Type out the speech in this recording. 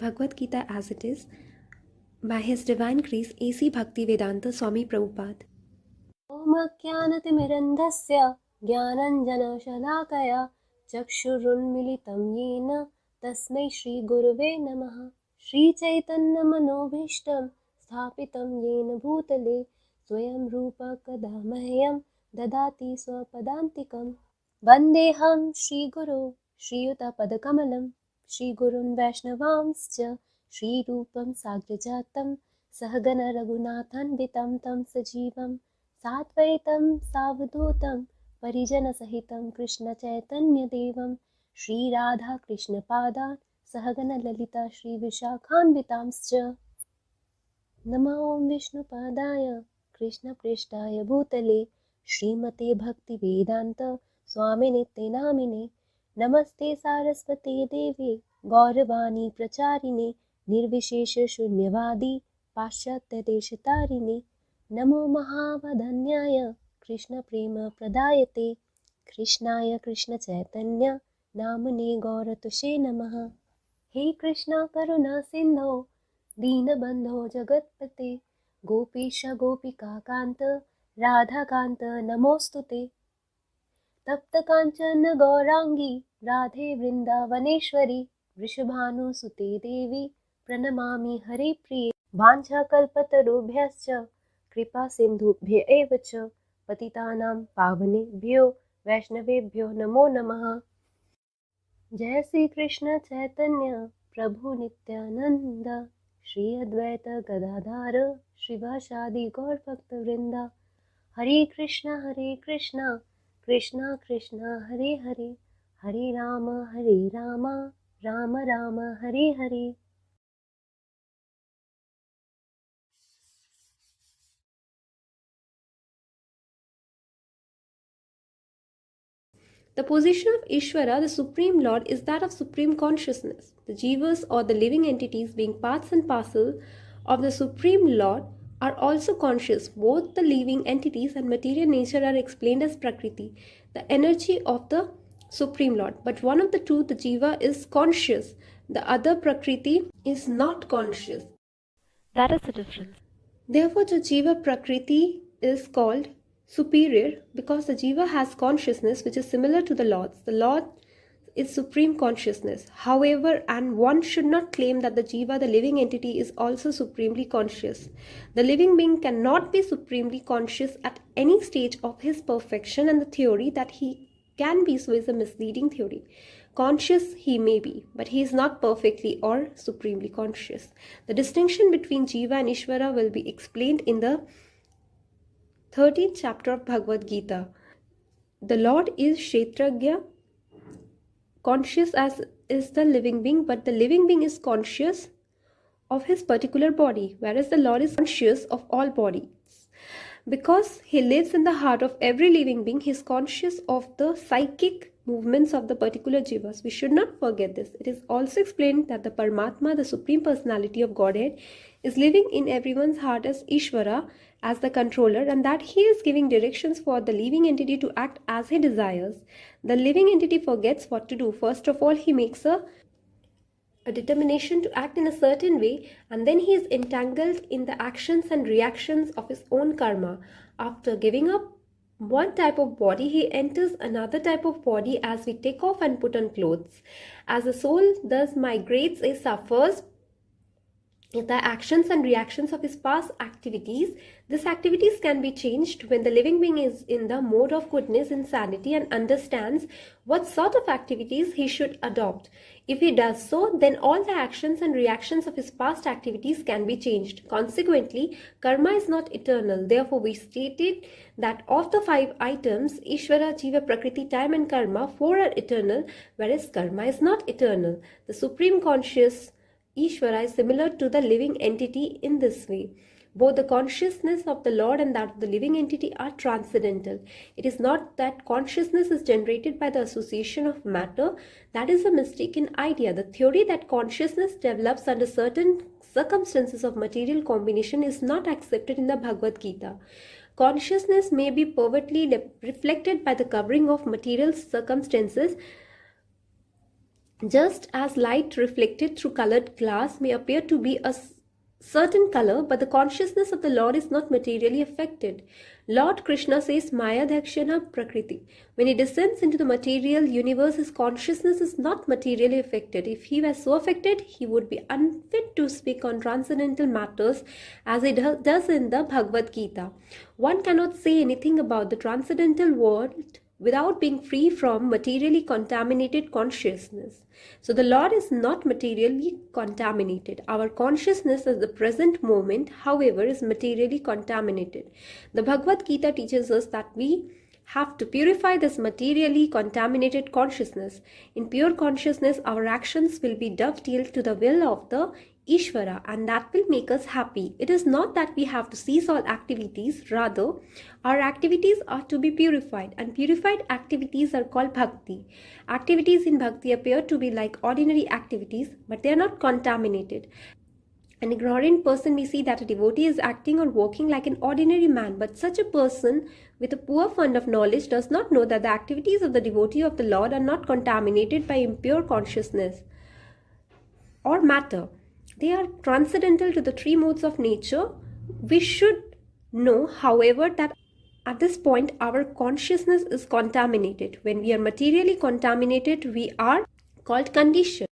Bhagavad Gita as it is, by His Divine Grace A.C. Bhaktivedanta Swami Prabhupada. ॐ ज्ञानतिमिरन्धस्य ज्ञानञ्जनशलाकया चक्षुरुन्मिलितं येन तस्मै श्रीगुरुवे नमः। श्रीचैतन्यमनोभीष्टं स्थापितं येन भूतले स्वयं रूपः कदा मह्यं ददाति स्वपदान्तिकं। वन्देऽहं श्रीगुरो श्रीयुतपदकमलं श्रीगुरुन् वैष्णवांश्च श्रीरूपं साग्रजातं सहगणरघुनाथान्वितं तं सजीवं साद्वैतं सावधूतं परिजनसहितं कृष्णचैतन्यदेवं श्रीराधाकृष्णपादान् सहगणललिता श्रीविशाखान्वितांश्च। नमो विष्णुपादाय कृष्णप्रेष्ठाय भूतले श्रीमते भक्तिवेदान्त स्वामिनिते नामिने। नमस्ते सारस्वते देवे गौरवाणी प्रचारिणे निर्विशेषशून्यवादी पाश्चात्यदेशतारिणे। नमो महावदन्याय कृष्णप्रेमप्रदायते कृष्णाय कृष्णचैतन्य नामने गौरतुषे नमः। हे कृष्ण करुणा सिन्धो दीनबन्धो जगत्पते गोपीश गोपिकान्त राधाकान्त नमोऽस्तुते। तप्तकाञ्चन गौराङ्गी राधे वृन्दावनेश्वरी वृषभानुसुते देवी प्रणमामि हरिप्रिये। वाञ्छाकल्पतरुभ्यश्च कृपा सिन्धुभ्य एव च पतितानां पावनेभ्यो वैष्णवेभ्यो नमो नमः। जय श्री कृष्ण चैतन्य प्रभु नित्यानंद श्री अद्वैत गदाधर श्रीवासादि गौर भक्तवृंद। हरे कृष्णा कृष्णा कृष्णा हरे हरे, हरे Ram Ram Ram Hare Hare. The position of Ishvara, the Supreme Lord, is that of supreme consciousness. The jivas or the living entities, being parts and parcel of the Supreme Lord, are also conscious. Both the living entities and material nature are explained as Prakriti, the energy of the Supreme Lord. But one of the two, the jiva, is conscious. The other, Prakriti, is not conscious. That is the difference. Therefore, the jiva Prakriti is called superior because the jiva has consciousness which is similar to the Lord's. The Lord is supreme consciousness. However, and one should not claim that the jiva, the living entity, is also supremely conscious. The living being cannot be supremely conscious at any stage of his perfection, and the theory that he can be so is a misleading theory. Conscious he may be, but he is not perfectly or supremely conscious. The distinction between Jiva and Ishvara will be explained in the 13th chapter of Bhagavad Gita. The Lord is Kshetragya, conscious as is the living being, but the living being is conscious of his particular body, whereas the Lord is conscious of all bodies. Because he lives in the heart of every living being, he is conscious of the psychic movements of the particular jivas. We should not forget this. It is also explained that the Paramatma, the Supreme Personality of Godhead, is living in everyone's heart as Ishvara, as the controller, and that he is giving directions for the living entity to act as he desires. The living entity forgets what to do. First of all, he makes a determination to act in a certain way, and then he is entangled in the actions and reactions of his own karma. After giving up one type of body, he enters another type of body as we take off and put on clothes. As the soul thus migrates, it suffers the actions and reactions of his past activities. These activities can be changed when the living being is in the mode of goodness and sanity and understands what sort of activities he should adopt. If he does so, then all the actions and reactions of his past activities can be changed. Consequently, karma is not eternal. Therefore, we stated that of the 5 items, Ishvara, Jiva, Prakriti, time and karma, 4 are eternal, whereas karma is not eternal. The Supreme Conscious Ishvara is similar to the living entity in this way. Both the consciousness of the Lord and that of the living entity are transcendental. It is not that consciousness is generated by the association of matter. That is a mistaken idea. The theory that consciousness develops under certain circumstances of material combination is not accepted in the Bhagavad Gita. Consciousness may be pervertly reflected by the covering of material circumstances Just as light reflected through colored glass may appear to be a certain color, but the consciousness of the Lord is not materially affected. Lord Krishna says, Maya Dakshana Prakriti. When he descends into the material universe, his consciousness is not materially affected. If he were so affected, he would be unfit to speak on transcendental matters as he does in the Bhagavad Gita. One cannot say anything about the transcendental world without being free from materially contaminated consciousness. So the Lord is not materially contaminated. Our consciousness at the present moment, however, is materially contaminated. The Bhagavad Gita teaches us that we have to purify this materially contaminated consciousness. In pure consciousness, our actions will be dovetailed to the will of the Ishvara, and that will make us happy. It is not that we have to cease all activities, rather, our activities are to be purified, and purified activities are called bhakti. Activities in bhakti appear to be like ordinary activities, but they are not contaminated. An ignorant person may see that a devotee is acting or walking like an ordinary man, but such a person with a poor fund of knowledge does not know that the activities of the devotee of the Lord are not contaminated by impure consciousness or matter. They are transcendental to the three modes of nature. We should know, however, that at this point our consciousness is contaminated. When we are materially contaminated, we are called conditioned.